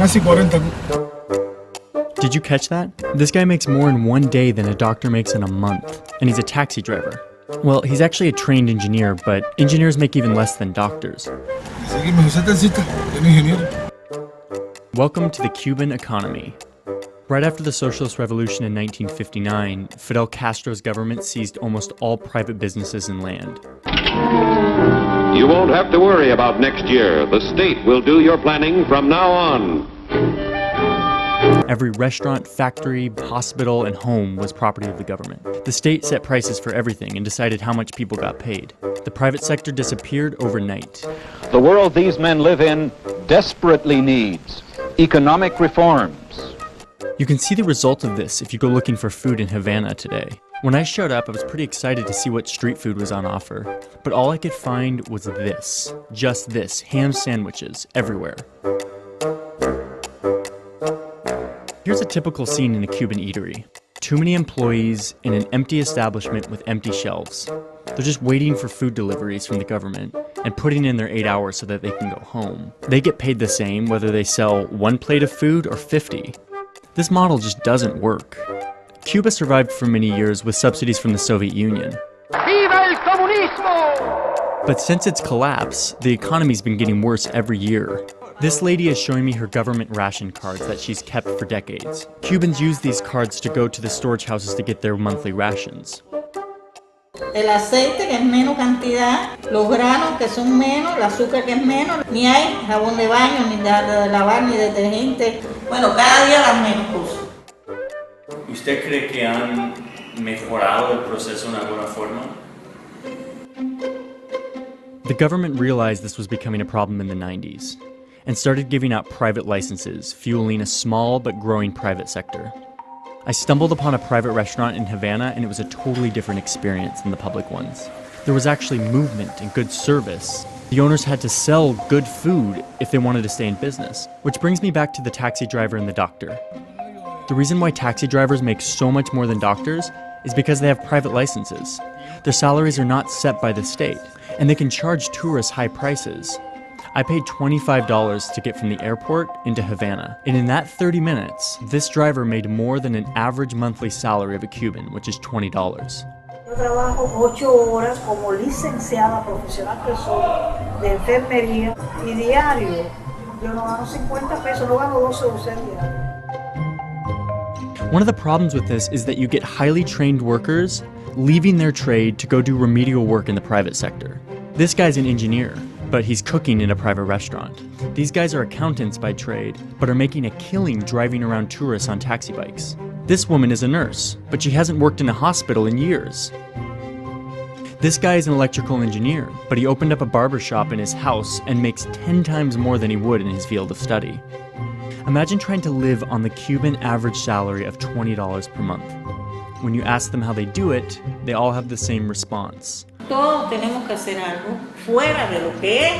casi 40. Did you catch that? This guy makes more in one day than a doctor makes in a month, and he's a taxi driver. Well, he's actually a trained engineer, but engineers make even less than doctors. Welcome to the Cuban economy. Right after the Socialist Revolution in 1959, Fidel Castro's government seized almost all private businesses and land. You won't have to worry about next year. The state will do your planning from now on. Every restaurant, factory, hospital, and home was property of the government. The state set prices for everything and decided how much people got paid. The private sector disappeared overnight. The world these men live in desperately needs economic reforms. You can see the result of this if you go looking for food in Havana today. When I showed up, I was pretty excited to see what street food was on offer. But all I could find was this. Just this. Ham sandwiches everywhere. Here's a typical scene in a Cuban eatery. Too many employees in an empty establishment with empty shelves. They're just waiting for food deliveries from the government and putting in their 8 hours so that they can go home. They get paid the same whether they sell 1 plate of food or 50. This model just doesn't work. Cuba survived for many years with subsidies from the Soviet Union. ¡Viva el comunismo! But since its collapse, the economy's been getting worse every year. This lady is showing me her government ration cards that she's kept for decades. Cubans use these cards to go to the storage houses to get their monthly rations. El aceite que es menos cantidad, los granos que son menos, el azúcar que es menos, ni hay jabón de baño, ni de lavar, ni detergente. Bueno, cada día las menos cosas. ¿Usted cree que han mejorado el proceso de alguna forma? The government realized this was becoming a problem in the 90s and started giving out private licenses, fueling a small but growing private sector. I stumbled upon a private restaurant in Havana and it was a totally different experience than the public ones. There was actually movement and good service. The owners had to sell good food if they wanted to stay in business. Which brings me back to the taxi driver and the doctor. The reason why taxi drivers make so much more than doctors is because they have private licenses. Their salaries are not set by the state, and they can charge tourists high prices. I paid $25 to get from the airport into Havana, and in that 30 minutes, this driver made more than an average monthly salary of a Cuban, which is $20. Yo trabajo 8 horas como licenciada profesional que soy de enfermería y diario yo no gano 50 pesos, no gano 12 o 6 diarios. One of the problems with this is that you get highly trained workers leaving their trade to go do remedial work in the private sector. This guy's an engineer, but he's cooking in a private restaurant. These guys are accountants by trade, but are making a killing driving around tourists on taxi bikes. This woman is a nurse, but she hasn't worked in a hospital in years. This guy is an electrical engineer, but he opened up a barber shop in his house and makes 10 times more than he would in his field of study. Imagine trying to live on the Cuban average salary of $20 per month. When you ask them how they do it, they all have the same response. Todos tenemos que hacer algo fuera de lo que es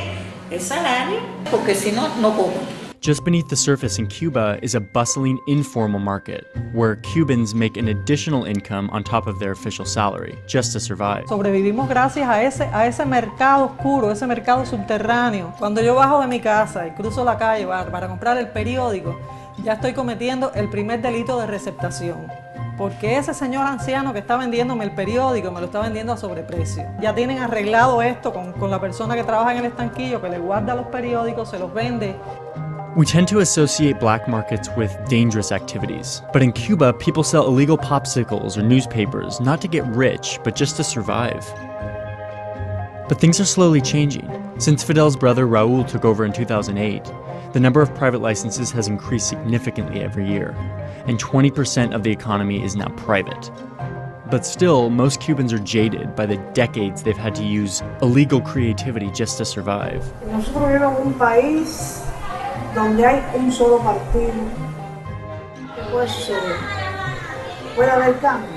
el salario, porque si no, no como. Just beneath the surface in Cuba is a bustling informal market, where Cubans make an additional income on top of their official salary, just to survive. Sobrevivimos gracias a ese mercado oscuro, ese mercado subterráneo. Cuando yo bajo de mi casa y cruzo la calle para comprar el periódico, ya estoy cometiendo el primer delito de receptación. Porque ese señor anciano que está vendiéndome el periódico me lo está vendiendo a sobreprecio. Ya tienen arreglado esto con la persona que trabaja en el estanquillo, que le guarda los periódicos, se los vende. We tend to associate black markets with dangerous activities. But in Cuba, people sell illegal popsicles or newspapers, not to get rich, but just to survive. But things are slowly changing. Since Fidel's brother Raul took over in 2008, the number of private licenses has increased significantly every year, and 20% of the economy is now private. But still, most Cubans are jaded by the decades they've had to use illegal creativity just to survive. Nosotros vivimos en un país donde hay un solo partido. ¿Qué puede suceder? Puede haber cambio.